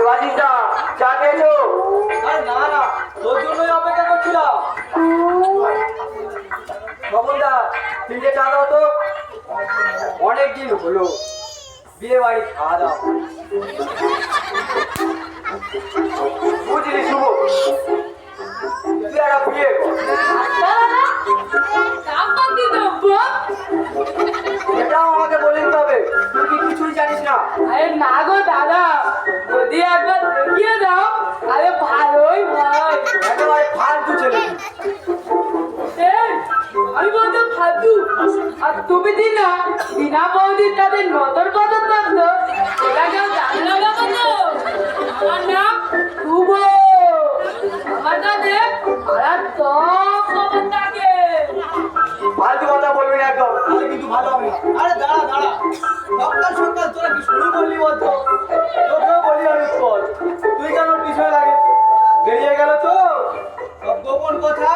দেবাশিসদা চা খেয়েছো? আরে না না, তোর জন্যই অপেক্ষা করছিলাম। খবরদা তিনটে চা দাও তো। অনেকদিন হলো বিয়ে বাড়ি খাওয়া দাওয়া। বুঝলি শুভ, তুই একটা বিয়ে কর। এটাও আমাকে বলে দিতে হবে, তুই কি কিছুই জানিস না? আরে না গো দাদা, যদি একবার দেখিয়ে দাও আরে ভালোই হয়। একেবারে ফালতু ছেলে। এই, আমি বলতে ফালতু, আর তুমি দিনা বিনা বৌদির তাদের নজর বদল থাকতো সেটা কেউ জানলো না কত। আমার নাম শুভ, আমার কাছে আর সব খবর থাকে। ফালতু কথা বলবি না একদম, তাহলে কিন্তু ভালো হবে না। আরে দাঁড়া দাঁড়া, সকাল সকাল তোরা কি শুরু করলি বলতো? তোকেও বলি আমি বল, তুই কেন পিছনে লাগে? বেরিয়ে গেল তো সব গোপন কথা।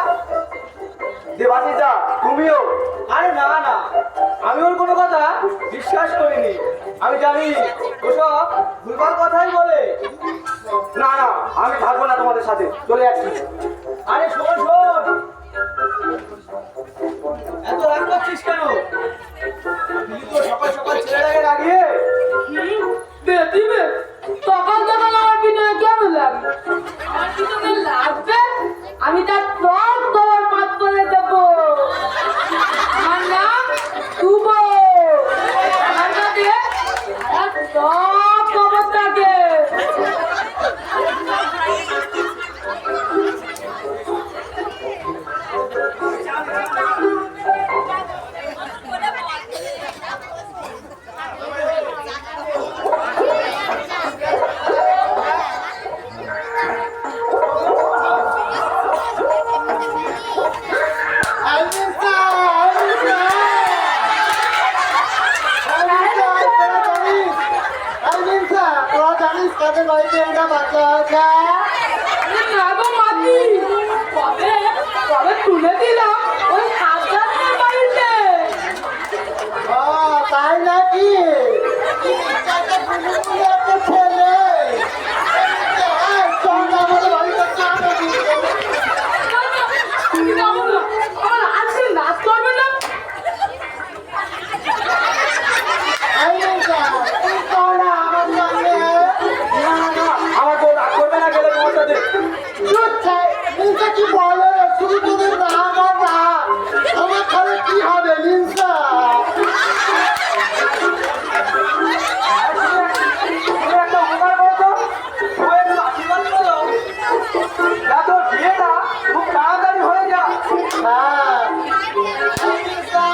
দেবাশিসদা তুমিও? আরে না না, আমি ওর কোনো কথা বিশ্বাস করিনি। আমি জানি ওসব ভুলভাল কথাই বলে। না না, আমি থাকবো না তোমাদের সাথে, চলে যাচ্ছি। আরে শোন শোন, এত রাগ করছিস কেন? তুই তো সকাল সকাল ছেলেটাকে রাগিয়ে। দিবে সকাল সকাল আমার ভিতরে কেন লাগবে? আমার ভিতরে লাগবে, আমি তার সব খবর পাত করে দেবো। আমার নাম শুভ, আমার কাছে আর সব খবর থাকে। আরে না গো মাটি, কবে কবে তুলে দিলাম ওই সাবধানের বাড়িতে। তাই নাকি? ছেলে আমাদের বাড়িতে তুমি যাবো না, আমার আজকে নাচ করবে না। আমার সঙ্গে না না, আমার বউ রাগ করবে না গেলে তোমার সাথে। কি বলে শুধু তুমি রাগ আর রাগ, আমার খালে কি হবে লিনসা? তুমি একটা উপকার করো তো, তুমি একটু আশীর্বাদ করো, যাতে ওর বিয়েটা খুব তাড়াতাড়ি হয়ে যায়। হ্যাঁ লিনসা,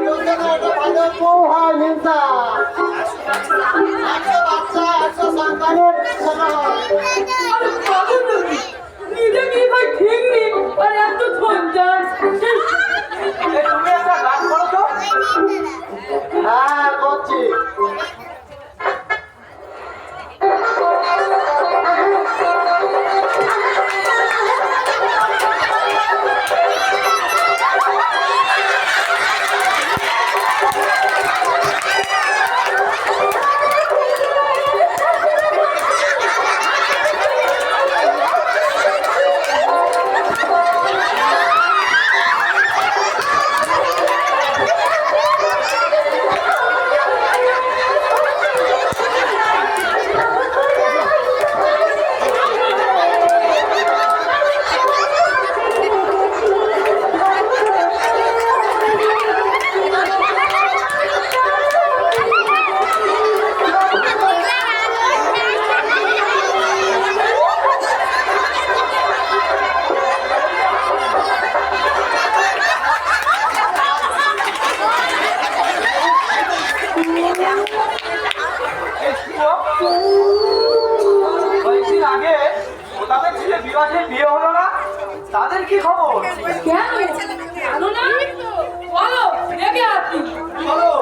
তোর জন্য একটা ভালো বউ হয় লিনসা। একটা বাচ্চা, একটা সন্তানের ছেলে হয়। আরে পাগল নাকি? নিজে কি ভাই ঠিক নেই আর এত সন্তান। এই তুমি একটা গান করো তো। হ্যাঁ করছি। কয়েকদিন আগে ওদের ছেলে বিবাহের বিয়ে হলো না, তাদের কি খবর? কেন জানো না? বলো দেখে আসি। চলো।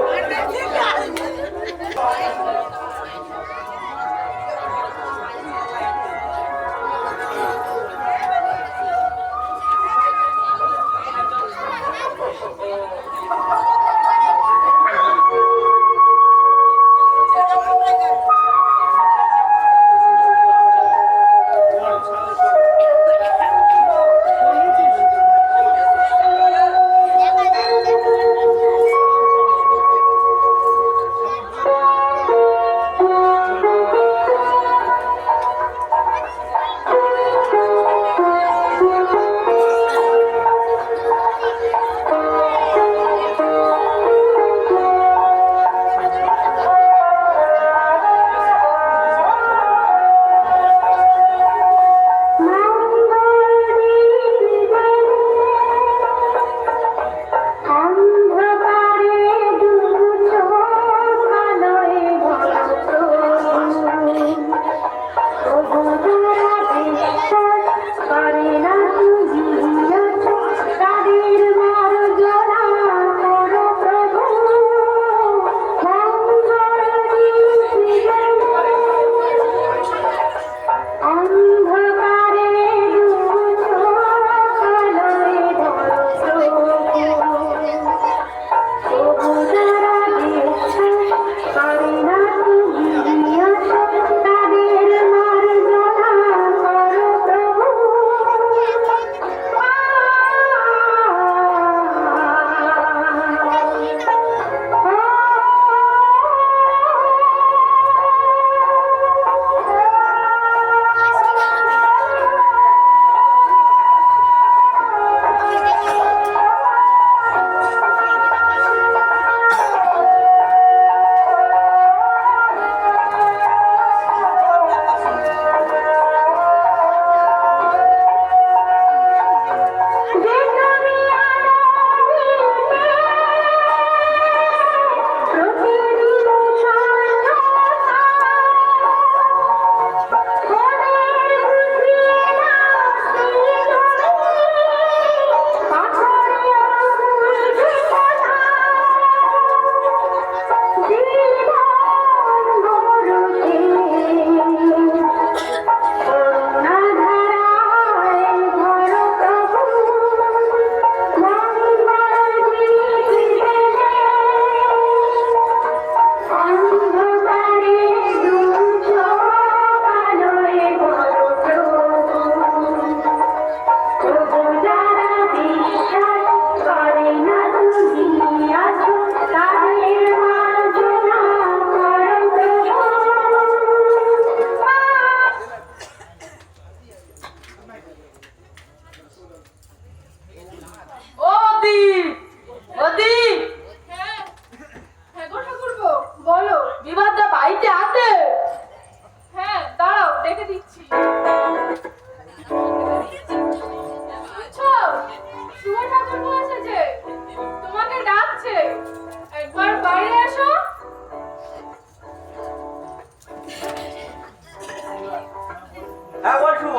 হ্যাঁ বল শুভ,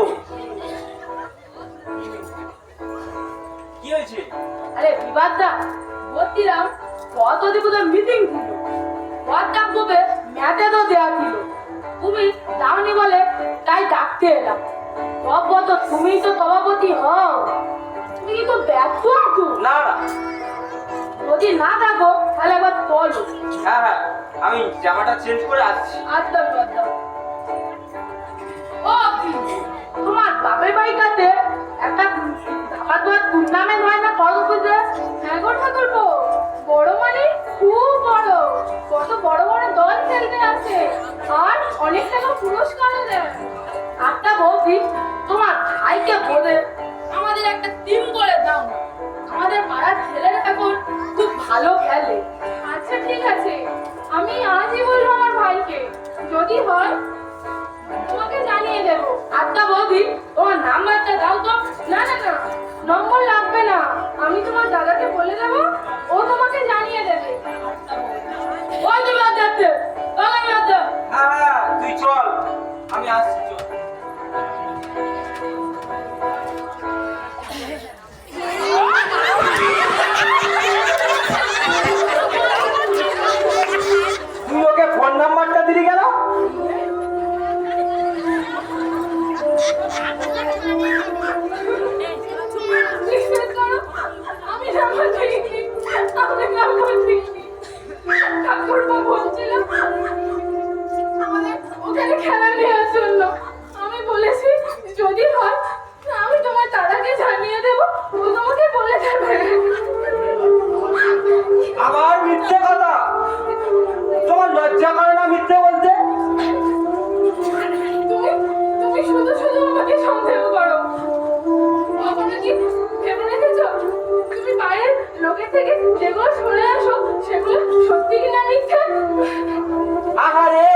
কি হয়েছে? আরে বিবাদটা বলছিলাম কত দিবসে মিটিং ছিল, ওর ডাক দেবে ম্যাচে তো দেওয়া ছিল, তুমি যাওনি বলে তাই ডাকতে এলাম। সব বলতো তুমি তো সভাপতি হও, তুমি কি তো ব্যর্থ আছো? না না, যদি না থাকো তাহলে আবার চলো। হ্যাঁ হ্যাঁ, আমি জামাটা চেঞ্জ করে আসছি। আচ্ছা আচ্ছা। ও কি তোমার বাপের বাড়িটাতে একটা ধাপাত টুর্নামেন্ট হয় না কত বুঝে? হ্যাঁ গো ঠাকুরপো, বড় মানে খুব বড়, কত বড় বড় দল খেলতে আসে আর অনেক টাকা পুরস্কারও দেয়। একটা বৌদি তোমার ভাইকে বলে আমাদের একটা টিম করে দাও না, আমাদের পাড়ার ছেলেরা এখন খুব ভালো খেলে। আচ্ছা ঠিক আছে, আমি আজই বলবো আমার ভাইকে, যদি হয় তোমাকে জানিয়ে দেবো। আচ্ছা বৌদি তোমার নাম্বারটা দাও তো। না না না, নম্বর লাগবে না, আমি তোমার দাদাকে বলে দেবো, ও তোমাকে জানিয়ে দেবে। ওই তুমি আজ যাচ্ছে, আমি আজ যাও। হ্যাঁ হ্যাঁ, তুই চল, আমি আসছি, চল। তুই ওকে ফোন নাম্বারটা দিলি কেন? বিশ্বাস করো, আমি নাম্বার দিইনি, আমি নাম্বার দিইনি। ঠাকুরপো বলছিল আমাদের ওখানে খেলা নেওয়ার জন্য, আমি বলেছি যদি হয় আমি তোমার দাদাকে জানিয়ে দেবো, ও তোমাকে বলে দেবে। আবার মিথ্যে কথা? তোমার লজ্জা করে না মিথ্যে বলতে? তুমি তুমি শুধু শুধু আমাকে সন্দেহ করো। কখনো কি ভেবে রেখেছো তুমি বাইরের লোকের থেকে যেগুলো শুনে আসো সেগুলো সত্যি কিনা মিথ্যে? আহারে,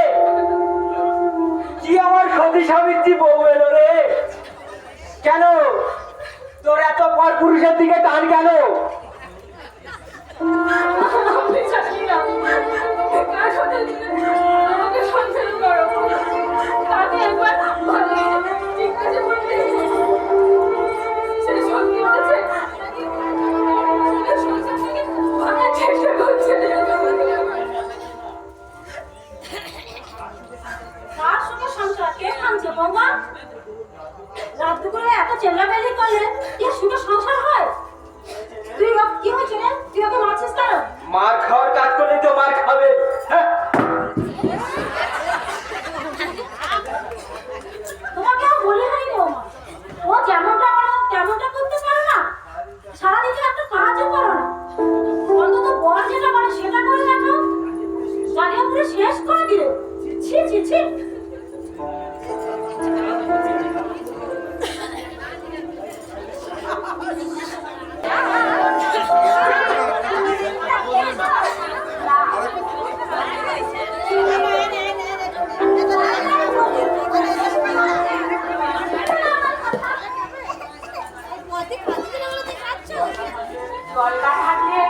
কি আমার সতী সাবিত্রী বউ এলো রে! কেন তোর এত পর পুরুষের দিকে টান কেন? আমি জানি না তুমি কার কথা শুনে আমাকে সন্দেহ করো। তাকে একবার ভালো জিজ্ঞাসা করতে সে সত্যি বলছে নাকি শুনে সংসার থেকে ভাঙার চেষ্টা করছে? কার সঙ্গে সংসার কে ভাঙছে বৌমা? রাত দুপুরে এত চেল্লামেল্লি করলে এর সঙ্গে সংসার হয়? তুই কি হয়েছে রে? তুই ওকে মারছিস কেন? মার খাওয়ার কাজ করলে তো মার খাবে। হ্যাঁ, তোমাকে আর বলি হয়নি বৌমা, ও যেমনটা পারো তেমনটা করতে পারো না, সারাদিন একটা কাজও করো না, অন্তত বর যেটা পারে সেটা করে দেখো, জানিয়ে পুরো শেষ করে দিলে। ছি ছি ছি। জলটা থাকলে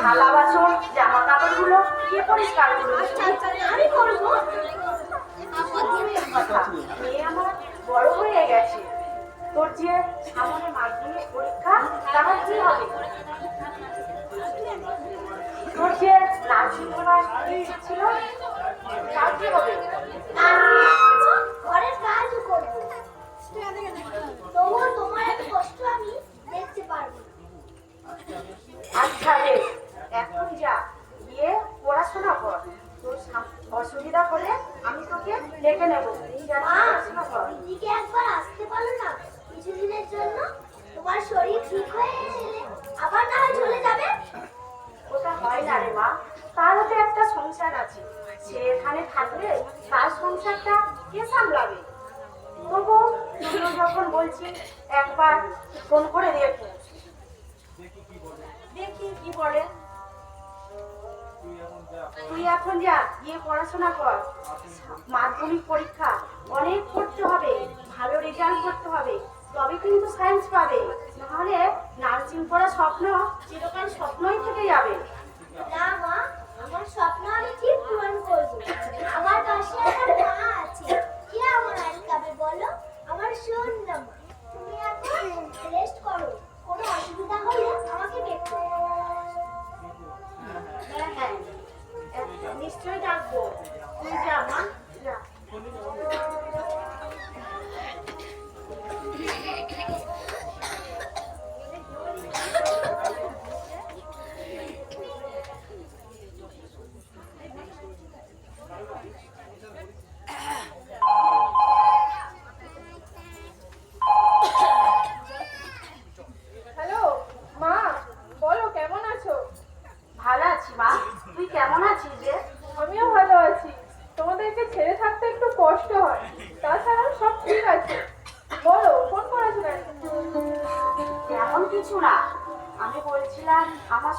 থালা বাসন জামা কাপড়গুলো কে পরিষ্কার করবে? আমি করবো। মেয়ে আমার বড় হয়ে গেছে, তোর যে সামনে মাধ্যমিক পরীক্ষা, তার কি হবে? তোর যে নার্সিং ক্লাস ছিল তার কি হবে? ঘরের কাজও করবো, তবুও তোমার এত কষ্ট আমি দেখতে পারবো না। আচ্ছা বেশ, এখন যা গিয়ে পড়াশোনা কর, তোর অসুবিধা হলে আমি তোকে ডেকে নেবো। পড়াশোনা কর। দিদিকে একবার আসতে পারো না কিছুদিনের জন্য? তোমার শরীর ঠিক হয়ে গেলে আবার না হয় চলে যাবে। ওটা হয় না রে মা, তারও তো একটা সংসার আছে, সে এখানে থাকলে তার সংসারটা কে সামলাবে? তবু তুমিও যখন বলছি একবার ফোন করে দেখো, দেখি কি বলে। তুই এখন যা গিয়ে পড়াশোনা কর, মাধ্যমিক পরীক্ষা অনেক পড়তে হবে, ভালো রেজাল্ট করতে হবে, তবে কিন্তু সায়েন্স পাবে, নাহলে নার্সিং পড়ার স্বপ্ন চিরকাল স্বপ্নই থেকে যাবে। না মা, আমার স্বপ্ন আমি ঠিক পূরণ করবো। আমার পাশে আমার মা আছে, কে আমার আটকাবে বলো? আমার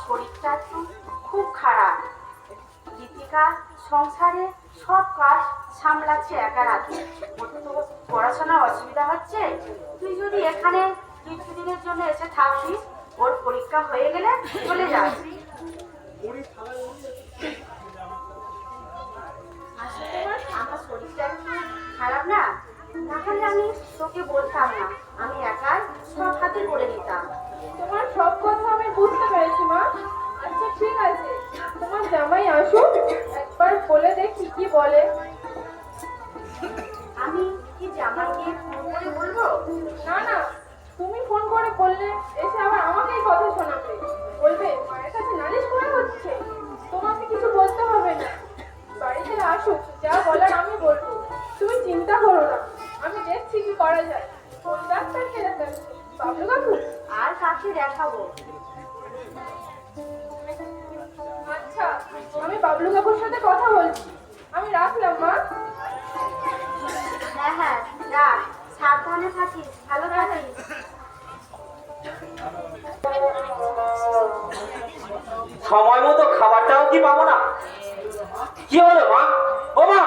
শরীরটা একটু খুব খারাপ। দীপিকা সংসারে সব কাজ সামলাচ্ছে একা হাতে। ওর তো পড়াশোনার অসুবিধা হচ্ছে। তুই যদি এখানে কিছুদিনের জন্য এসে থাকিস, ওর পরীক্ষা হয়ে গেলে চলে যাবি। আসলে আমার শরীরটা একটু খারাপ না, তাহলে আমি তোকে বলতাম না, আমি একাই সব হাতে করে নিতাম। তোমার সব কথা আমি বুঝতে পেরেছি মা। আচ্ছা ঠিক আছে, তোমার জামাই আসুক, একবার বলে দেখি কি বলে। আমি কি জামাইকে ফোন করে বলবো? না না, তুমি ফোন করে বললে এসে আবার আমাকেই কথা শোনাবে। বলবে মায়ের কাছে নালিশ করা হচ্ছে। তোমাকে কিছু বলতে হবে না, বাড়িতে আসুক, যা বলার আমি বলবো। তুমি চিন্তা করো না, আমি দেখছি কি করা যায়। কোন ডাক্তারকে দেখাবে? বাবলু কাকু? আর কাকে দেখাবো? আচ্ছা, আমি বাবলু কাকুর সাথে কথা বলছি। আমি রাখলাম মা। হ্যাঁ হ্যাঁ রাখ, সাবধানে থাকিস, ভালো থাকিস। সময় মতো খাবারটাও কি পাবো না? কি হলো মা? ও মা,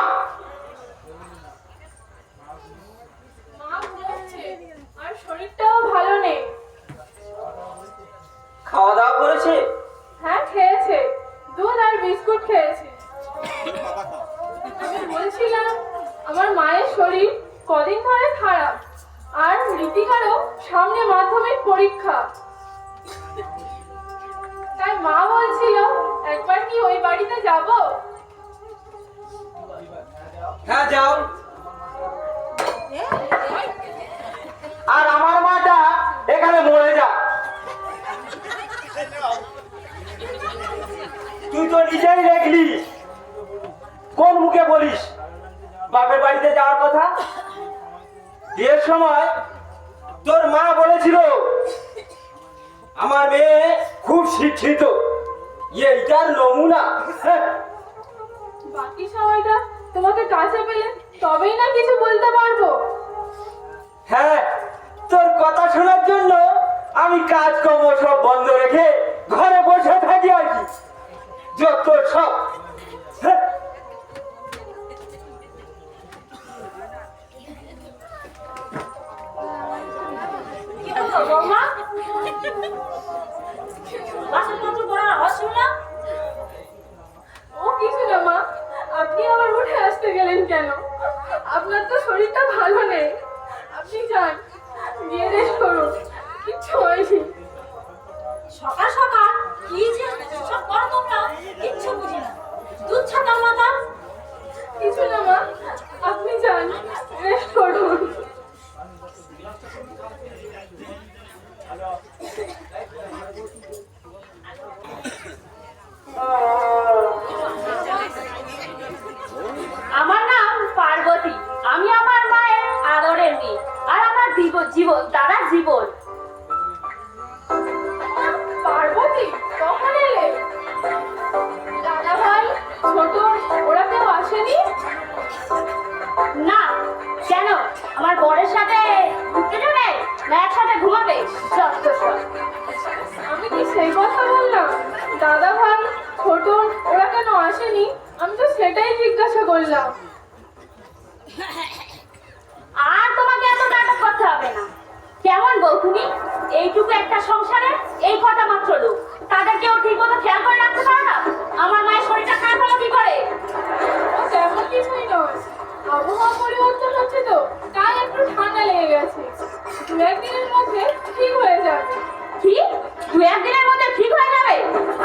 মা ঘুমোচ্ছে, আর শরীরটাও ভালো নেই। খাওয়া দাওয়া করেছে? হ্যাঁ খেয়েছে, দুধ আর বিস্কুট খেয়েছে। আমি বলছিলাম আমার মায়ের শরীর কদিন ধরে খারাপ, আর ঋতিকারও সামনে মাধ্যমিক পরীক্ষা। তাই মা বলছিল একবার কি ওই বাড়িতে যাব। হ্যাঁ যাও। আর আমার মাটা এখানে মরে যা। তুই তো নিজেই দেখলি, কোন মুখে বলিস বাপের বাড়িতে যাওয়ার কথা? বিয়ের সময় তোর মা বলেছিল আমার মেয়ে খুব শিক্ষিত, এইটার নমুনা। বাকি সময়টা তোমাকে কাছে পেলে তবেই না কিছু বলতে পারবো। হ্যাঁ, তোর কথা শোনার জন্য আমি কাজকর্ম সব বন্ধ রেখে ঘরে বসে থাকি আর কি। যত সব হ্যাঁ। কি হলো বৌমা? বাসনপত্র করার আওয়াজ শুনলাম। ও কিছু না মা, আপনি আবার উঠে আসতে গেলেন কেন? আপনার তো শরীরটা ভালো নেই, আপনি যান, গিয়ে রেস্ট করুন, কিচ্ছু হয়নি। সকাল সকাল কি যে সব করো তোমরা, কিচ্ছু বুঝি না। দুধ ছাতার মাথা। কিছু না মা, আপনি যান, রেস্ট করুন। আমার নাম পার্বতী, আমি আমার মায়ের আদরের মেয়ে, আর আমার জীবন তারা জীবন। পার্বতী, কখন এলে? দাদা ভাই, ছোট, ওরা কেউ আসেনি? না কেন, আমার বরের সাথে ঘুরতে যাবে না একসাথে ঘুমাবে? যত সব। আমি কি সেই কথা বললাম? দাদা ভাই, ছোট, ওরা কেন আসেনি? আমি তো সেটাই জিজ্ঞাসা করলাম। আর তোমাকে এত নাটক করতে হবে না। কেমন বউ তুমি? এইটুকু একটা সংসারে এই কথা মাত্র লোক, তাদেরকেও ঠিক মতো খেয়াল করে রাখতে পারো না? আমার মায়ের শরীরটা খারাপ হলো কি করে? ও তেমন কিছুই নয়, আবহাওয়া পরিবর্তন হচ্ছে তো, তাই একটু ঠান্ডা লেগে গেছে। দু একদিনের মধ্যে ঠিক হয়ে যাবে। কি দু একদিনের মধ্যে ঠিক হয়ে যাবে?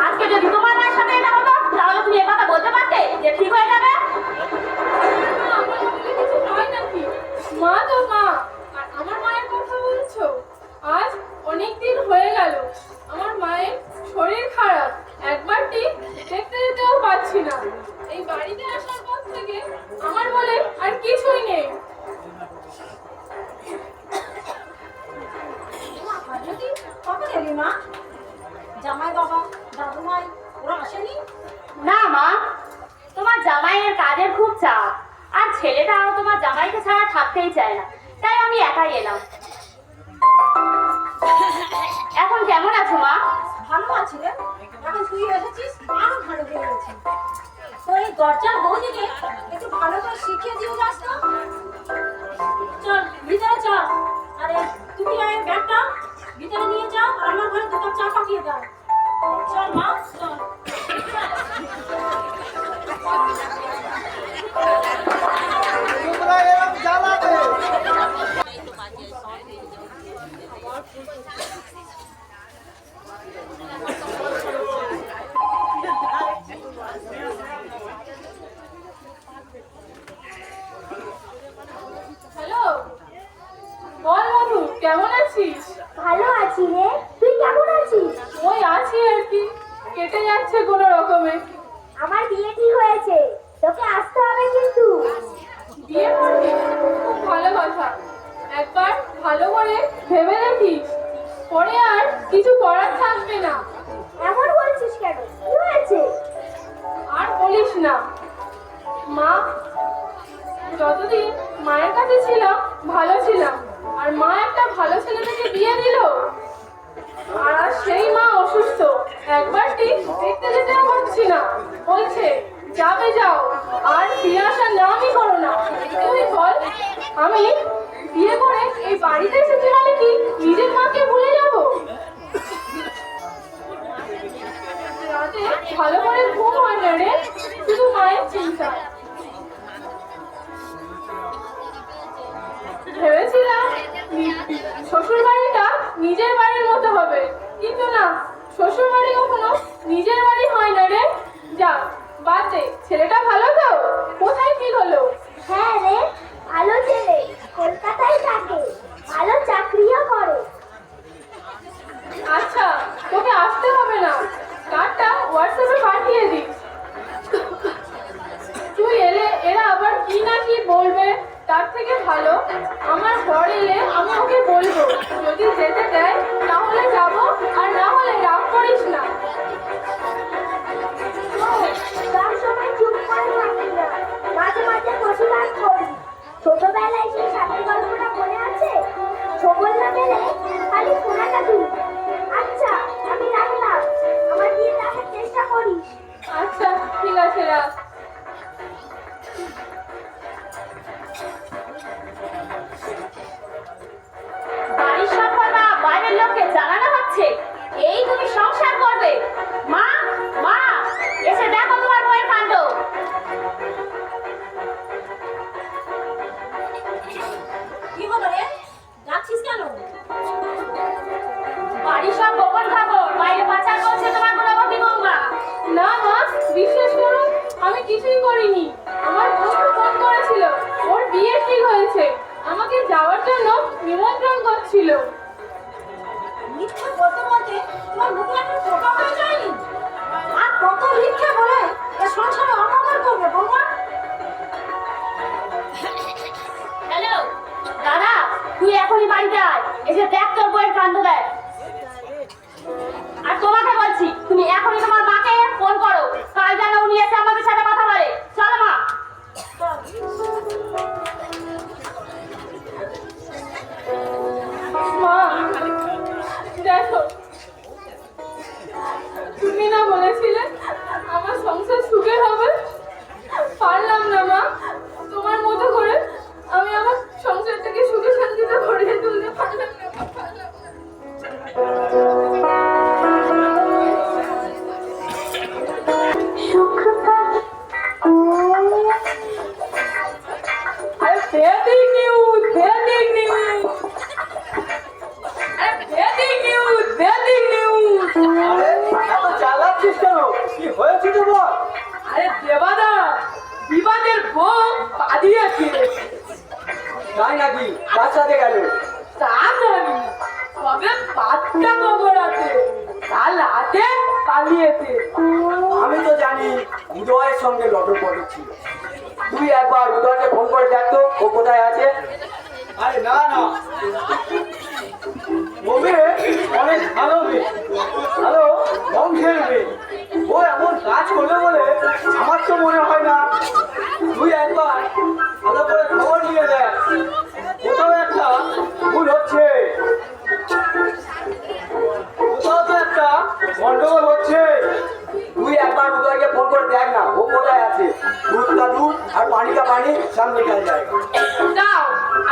আজকে যদি তোমার মায়ের সাথে এটা হতো তাহলে তুমি এ কথা বলতে পারতে যে ঠিক হয়ে যাবে? আমার বলে কিছু হয় নাকি? মা তো মা, আর আমার মায়ের কথা বলছো? আজ অনেক দিন হয়ে গেল আমার মায়ের শরীর খারাপ, একবারটি দেখতে যেতেও পাচ্ছি না। এই বাড়িতে আসার পর থেকে আমার বলে আর কিছুই নেই। কখন এলি মা? জামাই বাবা, দাদু ভাই ওরা আসেনি? না মা, তোমার জামাইয়ের কাজের খুব চাপ, আর ছেলেটাও তোমার জামাইকে ছাড়া থাকতেই চায় না, তাই আমি একাই এলাম। এখন কেমন আছো মা? ভালো আছি রে। এখন তুই এসেছিস আরো ভালো হয়ে গেছি। তো এই দরজার বৌদিকে একটু ভালো করে শিখিয়ে দিয়ে যাস তো। চল ভিতরে চল। আরে তুমি এই ব্যাগটা ভিতরে নিয়ে যাও আর আমার ঘরে 2 কাপ চা পাঠিয়ে দাও। চল মা চল। তোমরা এরকম জ্বালাবে। হ্যালো, বল মধু, কেমন আছিস? ভালো আছি রে। তুই কেমন আছিস? ওই আছি আর কি, কেটে যাচ্ছে কোনো রকমে। আমার বিয়ে ঠিক হয়েছে, তোকে আসতে হবে কিন্তু। বিয়ে করবি? খুব ভালো কথা। একবার ভালো করে ভেবে দেখিস, পরে আর কিছু করার থাকবে না। এমন বলছিস কেন? কি হয়েছে? আর বলিস না, মা, যতদিন মায়ের কাছে ছিলাম ভালো ছিলাম, আর মা একটা ভালো ছেলে থেকে বিয়ে দিল, আর আজ সেই মা অসুস্থ, একবার ঠিক দেখতে যেতেও পারছি না, বলছে যাবে যাও আর ফিরে আসার নামই করো না। তুই বল, আমি বিয়ে করে এই বাড়িতে এসেছি মানে কি নিজের মাকে ভুলে যাবো? রাতে ভালো করে ঘুম হয় না রে, শুধু মায়ের চিন্তা। ভেবেছিলাম শ্বশুর বাড়িটা নিজের বাড়ির মতো হবে, কিন্তু না, শ্বশুর বাড়ি কখনো নিজের বাড়ি হয় না রে। যা বাদ দে, ছেলেটা ভালো তো? কোথায় কি হলো? হ্যাঁ রে, ভালো ছেলে, কলকাতায় থাকে, ভালো চাকরিও করে। আচ্ছা, তোকে আসতে হবে না, কার্ডটা হোয়াটসঅ্যাপে পাঠিয়ে দিস। তুই এলে এরা আবার কি না কি বলবে, তার থেকে ভালো আমার ঘর এলে আমি ওকে বলবো, যদি যেতে দেয় তাহলে যাবো, আর না হলে রাগ করিস না। সব সময় চুপ করে থাকি না, মাঝে মাঝে প্রতিবাদ করি। ছোটবেলায় সেই সাপের গল্পটা মনে আছে? ছবল না মেলে খালি ফোনাটা তুলি। আচ্ছা আমি রাখলাম, আমার দিয়ে রাখার চেষ্টা করিস। আচ্ছা ঠিক আছে, রাখ। বাড়ির সব কথা বাইরের লোককে জানানো হচ্ছে, এই তুমি সংসার করবে। মা, মা, এসে দেখো তোমার বউয়ের কাণ্ড। কি হলো রে, যাচ্ছিস কেন? বাড়ির সব গোপন খবর বাইরে পাচার করছে তোমার গুণবতী বৌমা। না মা, বিশ্বাস করুন, আমি কিছুই করিনি। আমার বন্ধু ফোন করেছিল, ওর বিয়ে ঠিক হয়েছে, আমাকে যাওয়ার জন্য নিমন্ত্রণ করছিল। মিথ্যে বলতে বলতে তোমার মুখে একটা পোকা হয়ে যায়নি? আর কত মিথ্যে বলে এ সংসারে অমঙ্গল করবে বৌমা? হ্যালো দাদা, তুই এখনই বাড়িতে আয়, এসে দেখ তোর বউয়ের কাণ্ড দেখ। আর তোমাকে বলছি, তুমি এখনই তোমার মাকে ফোন করো, কাল যেন উনি এসে আমাদের সাথে কথা বলে। চলো মা। মা, দেখো, তুমি না বলেছিলে আমার সংসার সুখের হবে? পারলাম না মা, তোমার মতো করে আমি আমার সংসারটাকে সুখে শান্তিতে ভরিয়ে তুলতে পারলাম না, পারলাম না। আরে ব্রেকিং নিউজ, ব্রেকিং নিউজ, আরে ব্রেকিং নিউজ, ব্রেকিং নিউজ। আরে এত চালাচ্ছিস কেন? কি হয়েছে তো বল। আরে দেবাদা, বিবাদের বউ পালিয়েছে। তাই নাকি? বাচ্চাতে গেল? তা জানি, তবে বাচ্চা কবর আছে, কাল রাতে পালিয়েছে। আমি তো জানি উদয়ের সঙ্গে লটর পটর ছিল। তুই একবার উদয়কে ফোন করে দেখ তো ও কোথায় আছে। আরে না না, ও মেয়ে অনেক ভালো মেয়ে, ভালো বংশের মেয়ে। ও এমন কাজ করবে বলে আমার তো মনে হয় না। তুই একবার ভালো করে খবর নিয়ে দেখ, কোথাও একটা ভুল হচ্ছে, কোথাও তো একটা सब निकल जाएगा। দাও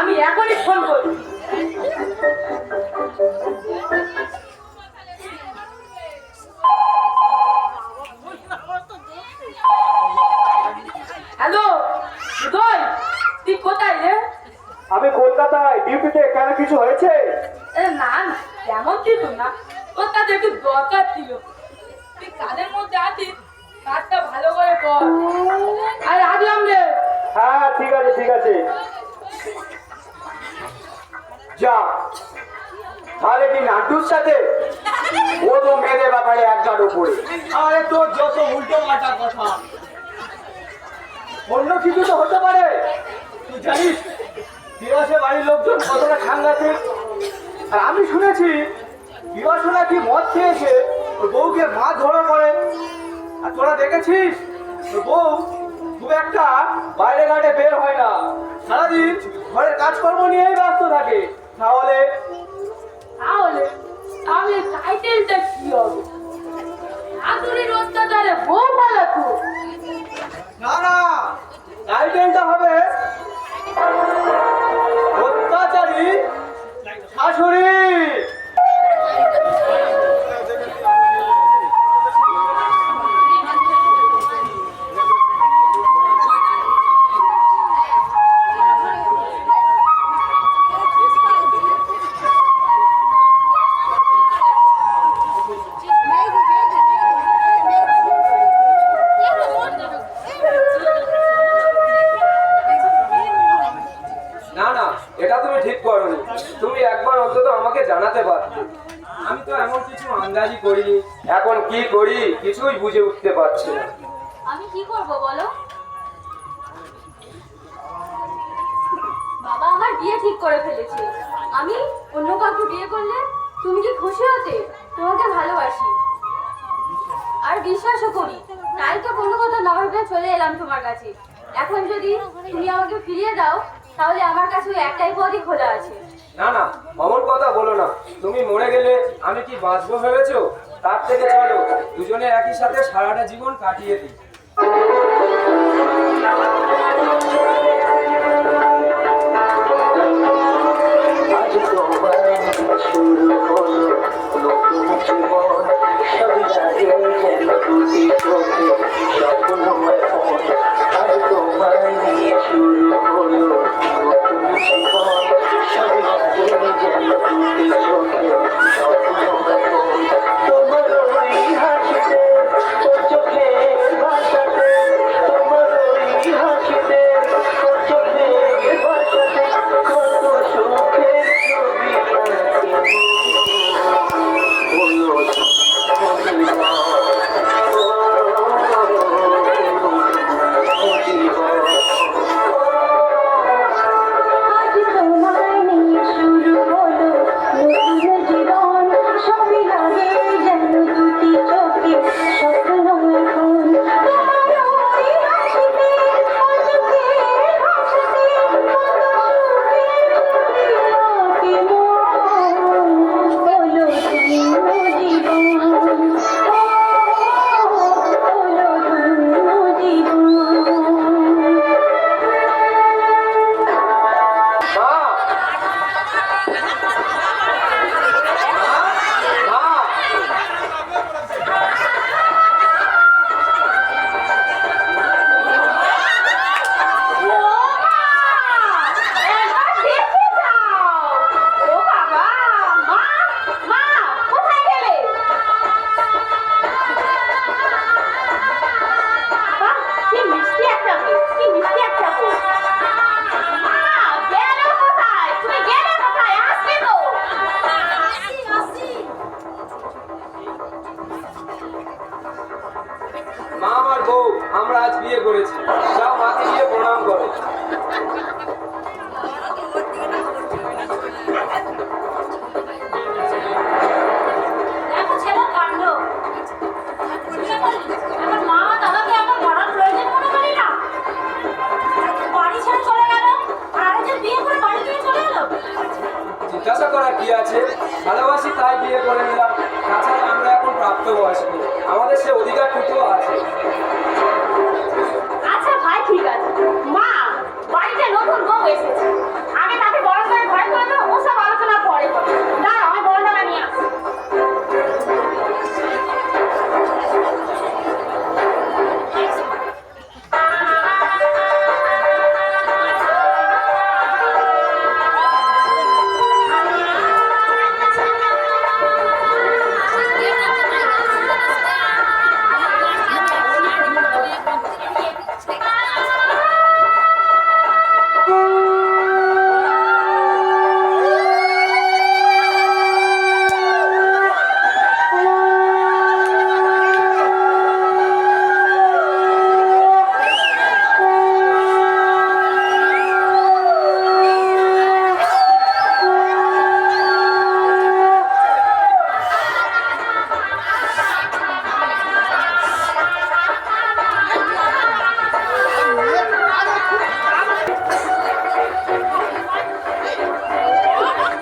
আমি এখনই ফোন করছি। হ্যালো উদয়, তুই কোথায় রে? আমি কলকাতায় ডিউটিতে, কেন কিছু হয়েছে? এ না না, তেমন কিছু না, তোর কাছে একটু দরকার ছিল। তুই কাজের মধ্যে আছিস, কাজটা ভালো করে কর। আর রাখলাম রে। হ্যাঁ ঠিক আছে ঠিক আছে, যা। তাহলে কি নাটুর সাথে? ও তো মেয়েদের ব্যাপারে একজার উপরে। আরে তোর যত উল্টো পাল্টা কথা, অন্য কিছু তো হতে পারে। তুই জানিস বিবাসে বাড়ির লোকজন কতটা সাংঘাতিক। আর আমি শুনেছি বিবাস নাকি মদ খেয়েছে ওর বউকে মাছ ধরা পড়ে। আর তোরা দেখেছিস ওর বউ খুব একটা বাইরে ঘাটে বের হয় না, সারাদিন ঘরের কাজকর্ম নিয়েই ব্যস্ত থাকে। তাহলে তাহলে তাহলে টাইটেলটা কি হবে? শাশুড়ির অত্যাচারে বউ পালাতো। না না, টাইটেলটা হবে অত্যাচারী শাশুড়ি। না না, এটা তুমি ঠিক করোনি। তুমি একবার অন্তত আমাকে জানাতে পারতে। আমি তো এমন কিছু আন্দাজি করিনি। এখন কি করি কিছুই বুঝে উঠতে পারছি না। আমি কি করব বলো? বাবা আমার বিয়ে ঠিক করে ফেলেছে। আমি অন্য কাউকে বিয়ে করলে তুমি কি খুশি হতে? তোমাকে ভালোবাসি আর বিশ্বাসও করি, তাই তো কোনো কথা না ভেবে চলে এলাম তোমার কাছে। এখন যদি তুমি আমাকে ফিরিয়ে দাও তাহলে আমার কাছে ওই একটাই পথই খোলা আছে। না না, অমন কথা বলো না। তুমি মরে গেলে আমি কি বাঁচবো ভেবেছো? তার থেকে চলো দুজনে একই সাথে সারাটা জীবন কাটিয়ে দিই। আজ তোমার শুরু হলো নতুন জীবন, সবই লাগে যেন দুটি চোখে স্বপ্নময় মন। আজ তোমার নিয়ে শুরু হলো নতুন জীবন, সবই লাগে যেন দুটি চোখে স্বপ্নময় মন। তোমার ওই হাসিতে, তোর চোখের ভাষাতে, তোমার ওই হাসিতে, তোর চোখের ভাষাতে কত সুখের ছবি আঁকি হলো আজ তোমায় নিয়ে শুরু হলো নতুন জীবন, সবই লাগে যেন দুটি চোখে স্বপ্ন এখন। তোমার ওই হাসিতে, ওই চোখের ভাষাতে কত সুখের ছবি আঁকি হলো ধন্য জীবন, হলো ধন্য জীবন। মা আমার বউ, আমরা আজ বিয়ে করেছি। যাও মাকে গিয়ে প্রণাম করো। দেখো ছেলে কাণ্ড। আমার মা দাদাকে এখন পড়ার প্রয়োজন মনে করি না। বাড়ি ছেড়ে চলে গেল আর আরেকজন বিয়ে করে বাড়ি দিয়ে চলে এলো। জিজ্ঞাসা করার কি আছে? ভালোবাসি তাই বিয়ে করে নিলাম। তাছাড়া আমরা এখন প্রাপ্তবয়স্ক, আমাদের সে অধিকারটুকু আছে। আচ্ছা ভাই ঠিক আছে। মা নতুন বউ এসেছে, আগে তাকে গরম করে ঘরে করে দাও, ওসব আলোচনা পরে করো। দাঁড়াও, আমি বড়টা নিয়ে আসছি।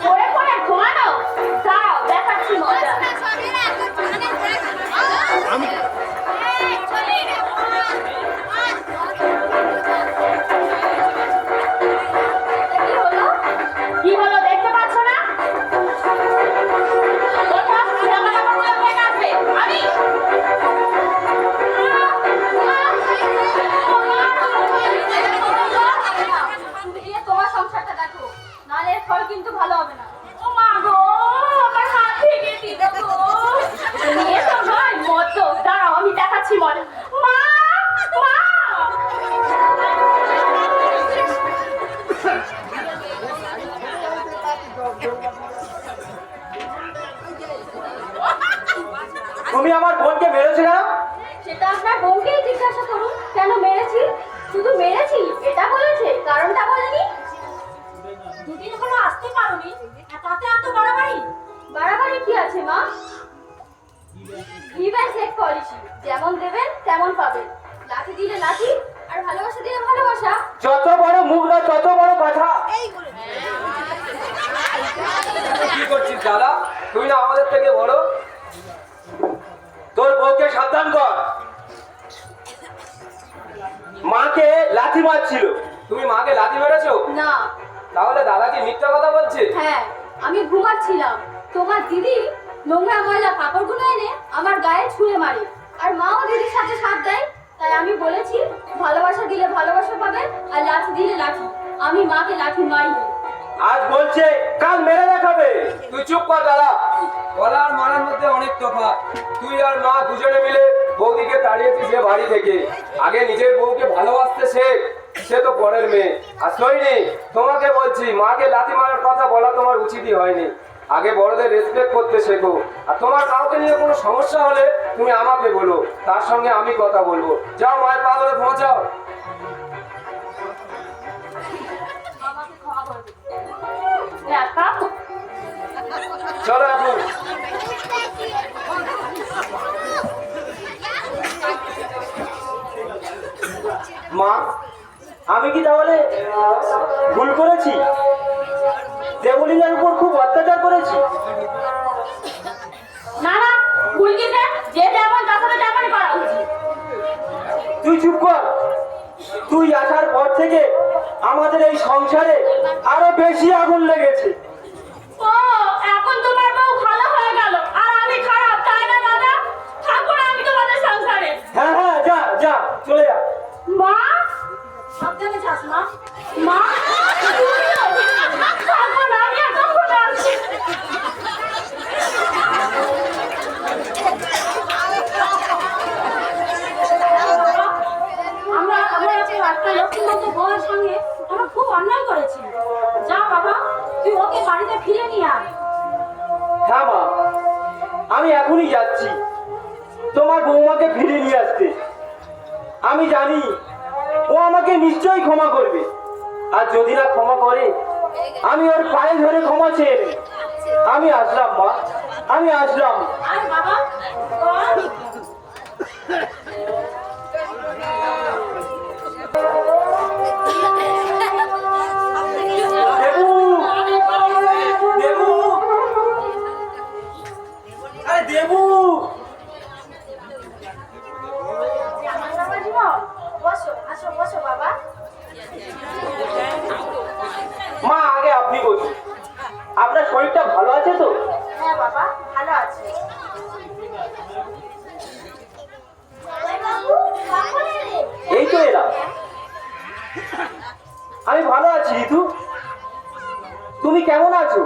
পড়ে পড়ে ঘুমানো? দাঁড়াও, দেখাচ্ছি মজা। কি হলো দেখতে পাচ্ছ না? কোথাও জামা কাপড়গুলো কে কাচবে? আমি। তুমি গিয়ে তোমার সংসারটা দেখো, নাহলে এর ফল কিন্তু ভালো হবে না। ও মা গো, আমার হাত ভেঙে দিল গো। তুমি এসো নয় মতো, দাঁড়াও আমি দেখাচ্ছি মজা। মা, মা। তুমি আমার বোনকে মেরেছো কেন? সেটা আপনার বোনকেই জিজ্ঞাসা করুন, কেন মেরেছি? শুধু মেরেছি এটা বলেছে, কারণটা বলেনি। দুদিন হলো আসতে পারোনি, আর তাতে এত বাড়াবাড়ি? বাড়াবাড়ি কি আছে মা? গিভ অ্যান্ড টেক পলিসি, যেমন দেবেন তেমন পাবেন। লাঠি দিলে লাঠি, আর ভালোবাসা দিলে ভালোবাসা। যত বড় মুখ না তত বড় কথা। কি করছিস দাদা? তুই না আমাদের থেকে বড়। তোর বউকে সাবধান কর। মাকে লাথি মারছিল। তুমি মাকে লাথি মেরেছো? না। তাহলে দাদা কি মিথ্যা কথা বলছে? হ্যাঁ, আমি ঘুমাচ্ছিলাম, তোমার দিদি নোংরা ময়লা কাপড়গুলো এনে আমার গায়ে ছুঁড়ে মারে, আর মাও দিদির সাথে সাথ দেয়। তাই আমি বলেছি ভালোবাসা দিলে ভালোবাসা পাবেন, আর লাঠি দিলে লাঠি। আমি মাকে লাঠি মারিনি। আজ বলছে কাল মেরে দেখাবে। তুই চুপ কর দাদা। বলা আর মারার মধ্যে অনেক তফাৎ। তুই আর মা দুজনে মিলে বৌদিকে তাড়িয়েছিস যে বাড়ি থেকে। আগে নিজের বউকে ভালোবাসতে শেখ, সে তো পরের মেয়ে। আর শোনি, তোমাকে বলছি মাকে লাথি মারার কথা বলা তোমার উচিতই হয়নি। আগে বড়দের রেসপেক্ট করতে শেখো। আর তোমার কাউকে নিয়ে কোনো সমস্যা হলে তুমি আমাকে বলো, তার সঙ্গে আমি কথা বলবো। যাও মায়ের পা ধরে পৌঁছাও। আমাকে ক্ষমা করে দিন। একা চলো এখন। মা, আমি কি তাহলে ভুল করেছি? দেবলীনের উপর খুব অত্যাচার করেছি? না না, ভুল গেছে, যে যেমন তাহলে তেমনই করা উচিত। তুই চুপ কর। তুই আসার পর থেকে আমাদের এই সংসারে আরো বেশি আগুন লেগেছে। ও, এখন তোমার বউ ভালো হয়ে গেল, আর আমি খারাপ, তাই না দাদা? থাকো না আমি তোমাদের সংসারে। হ্যাঁ হ্যাঁ, যা যা, চলে যা। মা, সাবধানে যাস মা। মা, তুমিও? থাকো না, আমি এতক্ষণ আসছি। আমরা একটা লক্ষ্মীমতো বউয়ের সঙ্গে আমরা খুব অন্যায় করেছি। যা বাবা, তুই ওকে বাড়িতে ফিরে নিয়ে আয়। হ্যাঁ মা, আমি এখনই যাচ্ছি তোমার বৌমাকে ফিরে নিয়ে আসতে। আমি জানি ও আমাকে নিশ্চয়ই ক্ষমা করবে, আর যদি না ক্ষমা করে আমি ওর পায়ে ধরে ক্ষমা চেয়ে নেব। আমি আসলাম মা, আমি আসলাম। আয় বাবা, বল। দেবু, দেবু, আরে দেবু। আমার বাবা জীবন, বসো, আসো বসো বাবা। আপনি বলুন, আপনার শরীরটা ভালো আছে তো? হ্যাঁ বাবা, ভালো আছে। জামাইবাবু, কখন এলে? এই তো এলাম। আমি ভালো আছি ঋতু। তুমি কেমন আছো?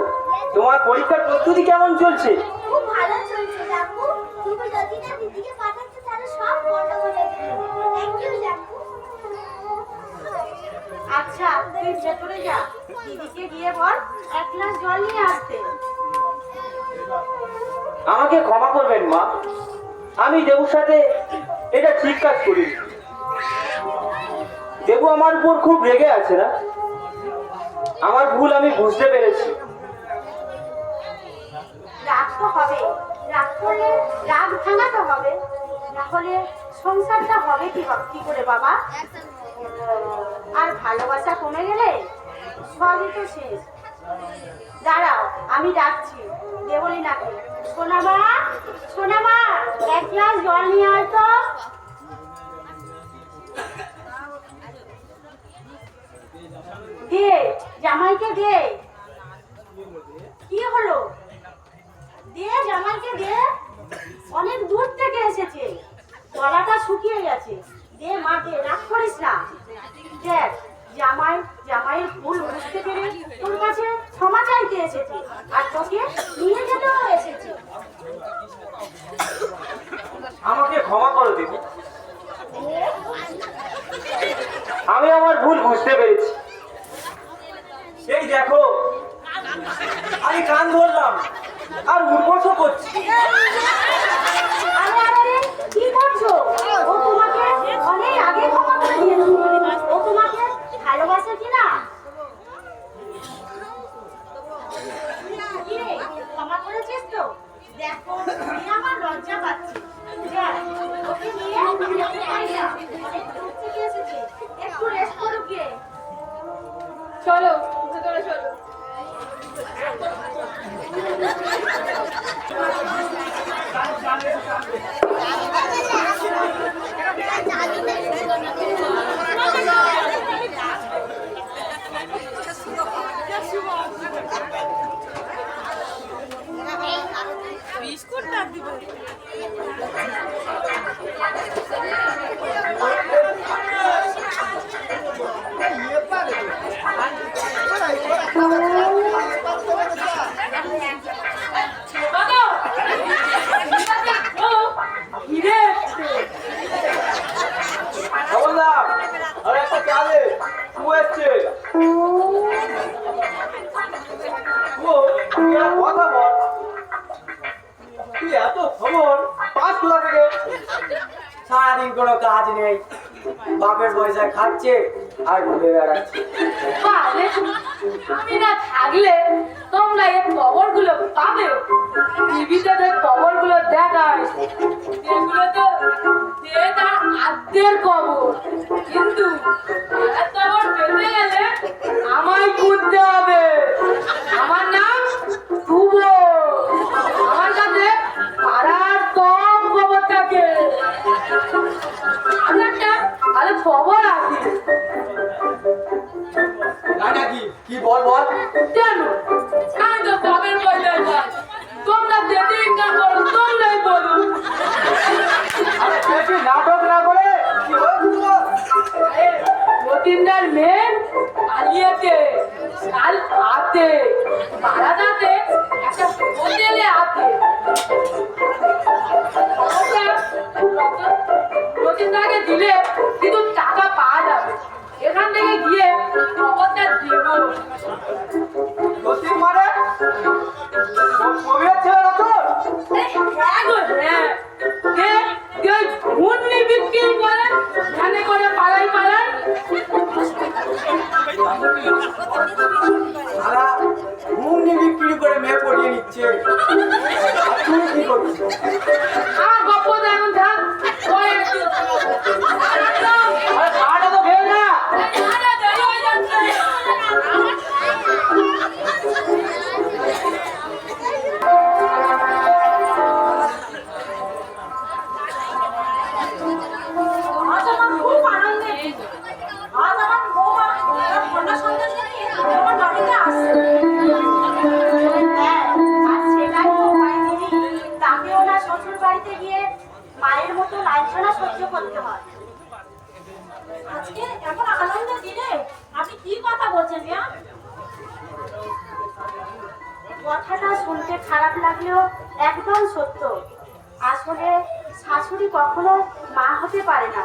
তোমার পরীক্ষার প্রস্তুতি কেমন চলছে? খুব ভালো চলছে জাকু। তুমি যদি না দিদিকে পাঠাচ্ছো তাহলে সব বন্ধ হয়ে যাবে। থ্যাংক ইউ জাকু। আচ্ছা, তুই ভেতরে যা। দিদিকে গিয়ে বল এক গ্লাস জল নিয়ে আসতে। আমাকে ক্ষমা করবেন মা, আমি দেবুর সাথে এটা ঠিক কাজ করি। দেবু আমার উপর খুব রেগে আছে না? আমার ভুল আমি বুঝতে পেরেছি। রাগ তো হবে, রাগ করলে রাগ ভাঙাতে হবে, না হলে সংসারটা হবে কি করে বাবা? আর ভালোবাসা কমে গেলে সবই তো শেষ। দাঁড়াও, আমি ডাকছি দেবলীনাকে। সোনামা, সোনামা, এক গ্লাস জল নিয়ে আয় তো। দে, জামাইকে দে। কি হলো? দে, জামাইকে দে। অনেক দূর থেকে এসেছে, গলাটা শুকিয়ে গেছে। দে মা, দে, রাগ করিস না। দেখ, জামাইয়ের ভুল বুঝতে পেরে তোর কাছে ক্ষমা চাইতে এসেছে, আর তোকে নিয়ে যেতেও এসেছে। আমাকে ক্ষমা করো দেবু, আমি আমার ভুল বুঝতে পেরেছি। এই দেখো, আমি কান ধরলাম আর উর্বশ করছি। আরে আরে আরে, কি করছো? ও তোমাকে অনেক আগে ক্ষমা করে দিয়েছে। ও তোমাকে ভালোবাসে কিনা? কি রে, ক্ষমা করেছিস তো? দেখো, আমি আমার লজ্জা পাচ্ছি। দেখ, ওকে নিয়ে যেতে পারি না। অনেক দূর থেকে এসেছে, একটু রেস্ট করুক গিয়ে। চলো ভেতরে চলো। বাবা, ও হিরে বললাম, আর একটা চালে শুয়েছে। কথা বল, তুই এত খবর পাঁচ কোথা থেকে? সারাদিন কোনো কাজ নেই, বাপের পয়সা খাচ্ছে আর ঘুরে বেড়াচ্ছে। পাবে। আমি না থাকলে তোমরা এই খবরগুলো পাবে। টিভিতে যে খবরগুলো দেখায় সেগুলো তো যে তার আদ্যের খবর, কিন্তু এর খবর পেতে গেলে আমায় খুঁজতে হবে। আমার নাম শুভ, আমার কাছে পাড়ার সব খবর থাকে। আমি একটা ভালো খবর আছে। নাকি কি বল বল। কেন? আমি তো বাপের পয়সা পাই। তোমরা যেতে ইনকাম করো, তোমরাই বলো। আরে বেশি নাটক না করে কি হয়েছিল? যতীনদার মেয়ে পালিয়েছে, কাল হাতে বারাদাতে একটা হোটেলে আছে। যতীনদাকে দিলে কিন্তু টাকা পাওয়া যাবে। এখান থেকে গিয়ে খবরটা দেবো। যতীন মানে কবির ছেলে না তোর? হ্যাঁ গো, হ্যাঁ। ঘূর্ণি বিক্রি করে ধানে করে পালাই পালাই। সারা ঘুমনি বিক্রি করে মেয়ে পড়িয়ে নিচ্ছে। আর তুই কি করছিস? আমার গপ্প তো এখন থাক, পরে একটু। আরে খাওয়াটা তো খেয়ে না। আরে দেরি হয়ে যাচ্ছে। কথাটা শুনতে খারাপ লাগলেও একদম সত্য। আসলে শাশুড়ি কখনো মা হতে পারে না।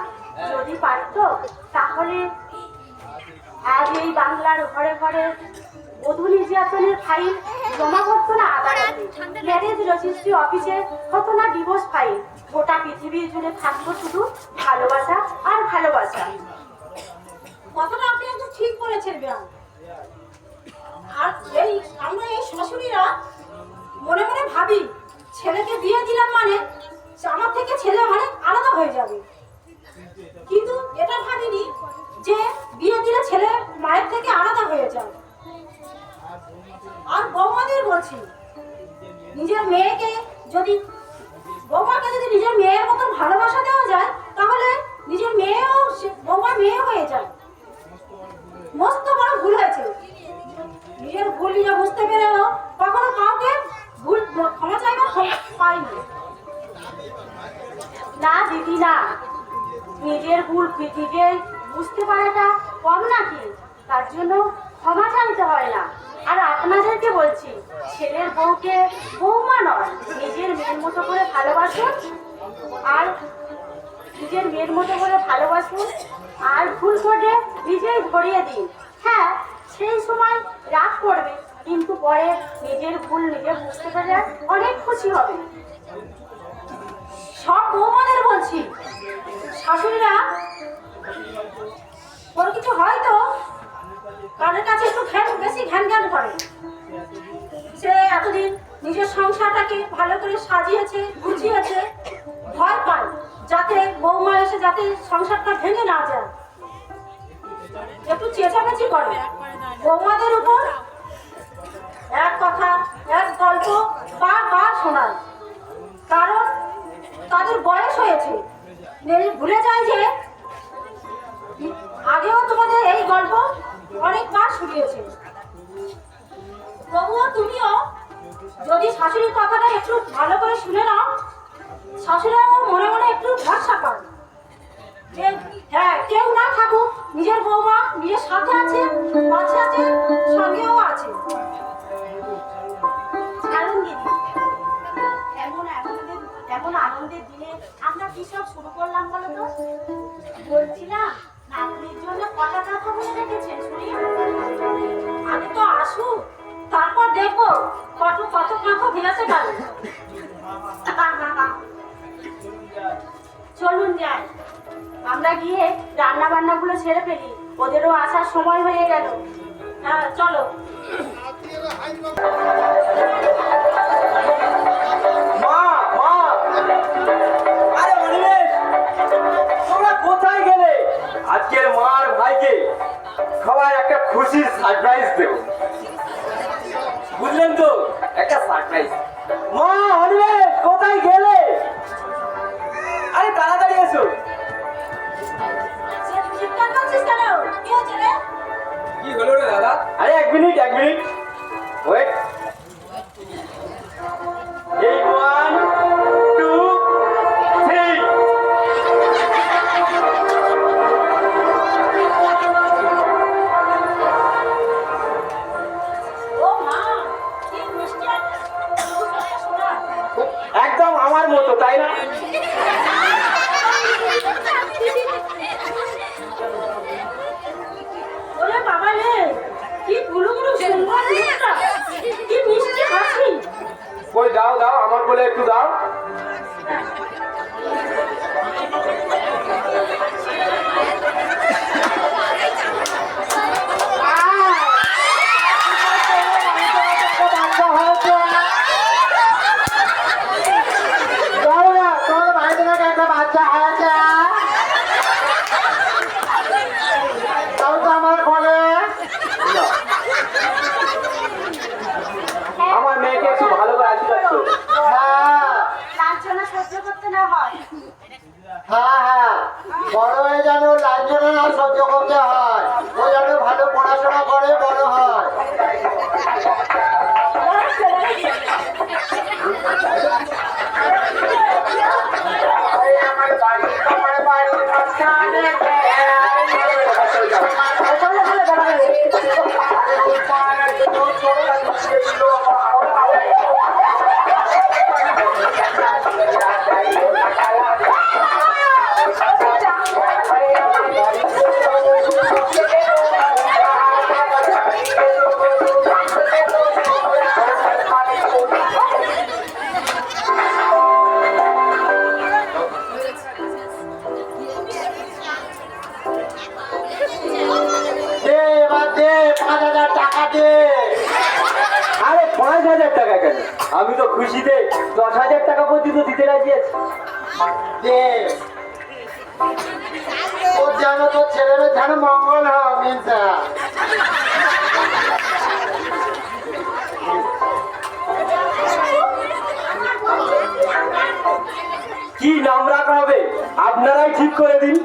যদি পারতো তাহলে আজ এই বাংলার ঘরে ঘরে বধূ নির্যাতনের ফাইল জমা করতো না আদালতে, ম্যারেজ রেজিস্ট্রি অফিসে হতো না ডিভোর্স ফাইল। গোটা পৃথিবীর জুড়ে থাকতো শুধু ভালোবাসা আর ভালোবাসা। কথাটা আপনি একদম ঠিক বলেছেন ব্যায়াম। আর আমরা এই শাশুড়িরা মনে মনে ভাবি ছেলেকে বিয়ে দিলাম মানে আমার থেকে ছেলে মানে আলাদা হয়ে যাবে, কিন্তু এটা ভাবিনি যে বিয়ে দিলে ছেলে মায়ের থেকে আলাদা হয়ে যায়। আর বৌমাদের বলছি, নিজের মেয়েকে যদি বৌমাকে যদি নিজের মেয়ের মতন ভালোবাসা দেওয়া যায় তাহলে নিজের মেয়েও বৌমার মেয়ে হয়ে যায়। মস্ত বড় ভুল হয়েছে। নিজের ভুল নিজে বুঝতে পেরেও কখনো কাউকে ভুল ক্ষমা চাইবার পাইনি। না দিদি না, নিজের ভুল নিজে বুঝতে পারাটা কম নাকি? তার জন্য ক্ষমা চাইতে হয় না। আর আপনাদেরকে বলছি, ছেলের বউকে বৌমা নয় নিজের মেয়ের মতো করে ভালোবাসুন, আর নিজের মেয়ের মতো করে ভালোবাসুন, আর ভুল করে নিজেই ধরিয়ে দিন। হ্যাঁ, সেই সময় রাগ করবে, কিন্তু পরে নিজের ভুল নিজে বুঝতে পারলে অনেক খুশি হবে। সব বৌমাদের বলছি, শাশুড়িরা কোনো কিছু হয়তো তাদের কাছে একটু বেশি ঘ্যান করে। সে এতদিন নিজের সংসারটাকে ভালো করে সাজিয়েছে গুছিয়েছে, ভয় পায় যাতে বৌমা এসে যাতে সংসারটা ভেঙে না যায়, একটু চেঁচামেচি করে। বৌমাদের উপর এক কথা এক গল্প বারবার শোনায়, কারণ তাদের বয়স হয়েছে। ভুলে যায় যে আগেও তোমাদের এই গল্প অনেকবার শুনিয়েছে। তবুও তুমিও যদি শাশুড়ির কথাটা একটু ভালো করে শুনে নাও, শাশুড়িরাও মনে মনে একটু ভরসা পান যে হ্যাঁ, কেউ না থাকুক নিজের বৌমা নিজের সাথে আছে, পাশে আছে, সঙ্গেও আছে। কারণ দিদি এমন আনন্দের দিনে আমরা কি সব শুরু করলাম বলো তো? বলছি না, নাতনির জন্য কটা কথা বলে রেখেছেন শুনি। আগে তো আসুক, তারপর দেখবো কত কত কথা ভেঙেছে গেল। চলুন যাই, আমরা গিয়ে রান্না বান্না গুলো ছেড়ে ফেলি, ওদেরও আসার সময় হয়ে গেল। হ্যাঁ চলো। মা মা, আরে অনিমেষ, তোমরা কোথায় গেলে? আজকের মার ভাইকে সবাই একটা খুশির সারপ্রাইজ দেব, বুঝলেন তো? একটা সারপ্রাইজ। মা অনিমেষ, কোথায় গেলে? আরে তাড়াতাড়ি এসো। চিৎকার করছিস কেন? কি হয়েছে রে? কি হলো রে দাদা? আরে এক মিনিট ওয়েট। এই 1 2 3। ও মা, কি মিষ্টি একটা শোনা। একদম আমার মতো, তাই না? ওরে বাবা রে, কি গুলো গুলো সুন্দর মুখটা, কি মিষ্টি হাসি। কই দাও দাও, আমার বলে একটু দাও। তোর ভাই থেকে একটা বাচ্চা হয়েছে, তাও তো আমার বলে। আমার মেয়েকে একটু ভালো করে আশীর্বাদ করো। হ্যাঁ লাঞ্ছনা সহ্য করতে না হয়। হ্যাঁ, বড় হয়ে যেন লাঞ্ছনা না সহ্য করতে হয়, ও যেন ভালো পড়াশোনা করে বড় হয়। আমার বাড়ি আরে 5,000 টাকা কেন? আমি তো খুশিতে 10,000 টাকা পর্যন্ত দিতে রাজি আছি। দে ও যেন তোর ছেলের যেন মঙ্গল হোক মিনসা। কি নাম রাখা হবে আপনারাই ঠিক করে দিন।